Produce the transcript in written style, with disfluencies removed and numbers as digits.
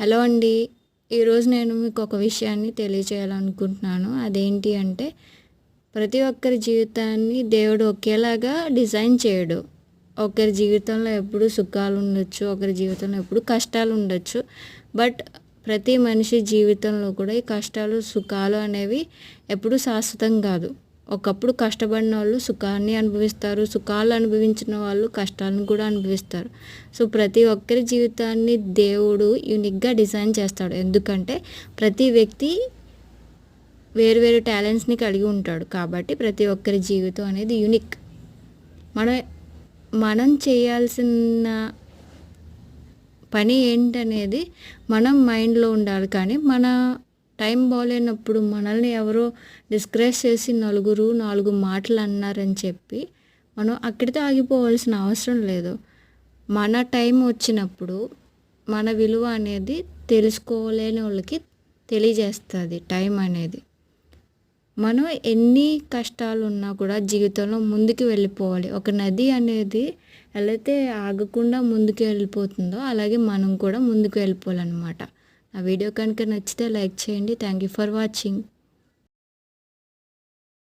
Hello అండి. ఈరోజు నేను మీకు ఒక విషయాన్ని తెలియజేయాలనుకుంటున్నాను. అదేంటి అంటే, ప్రతి ఒక్కరి జీవితాన్ని దేవుడు ఒకేలాగా డిజైన్ చేయడు. ఒకరి జీవితంలో ఎప్పుడు సుఖాలు ఉండొచ్చు, ఒకరి జీవితంలో ఎప్పుడు కష్టాలు ఉండొచ్చు. బట్ ప్రతి మనిషి జీవితంలో కూడా ఈ కష్టాలు, సుఖాలు అనేవి ఎప్పుడూ శాశ్వతం కాదు. ఒకప్పుడు కష్టపడిన వాళ్ళు సుఖాన్ని అనుభవిస్తారు, సుఖాలు అనుభవించిన వాళ్ళు కష్టాలను కూడా అనుభవిస్తారు. సో ప్రతి ఒక్కరి జీవితాన్ని దేవుడు యూనిక్గా డిజైన్ చేస్తాడు. ఎందుకంటే ప్రతి వ్యక్తి వేరు వేరు టాలెంట్స్ని కలిగి ఉంటాడు. కాబట్టి ప్రతి ఒక్కరి జీవితం అనేది యూనిక్. మనం మనం చేయాల్సిన పని ఏంటనేది మనం మైండ్లో ఉండాలి. కానీ మన టైం బాగాలేనప్పుడు మనల్ని ఎవరో డిస్కరేజ్ చేసి నాలుగు మాటలు అన్నారని చెప్పి మనం అక్కడితో ఆగిపోవాల్సిన అవసరం లేదు. మన టైం వచ్చినప్పుడు మన విలువ అనేది తెలుసుకోలేని వాళ్ళకి తెలియజేస్తుంది టైం అనేది. మనం ఎన్ని కష్టాలు ఉన్నా కూడా జీవితంలో ముందుకు వెళ్ళిపోవాలి. ఒక నది అనేది ఎలా అయితే ఆగకుండా ముందుకు వెళ్ళిపోతుందో అలాగే మనం కూడా ముందుకు వెళ్ళిపోవాలన్నమాట. ఆ వీడియో కనుక నచ్చితే లైక్ చేయండి. Thank you for watching.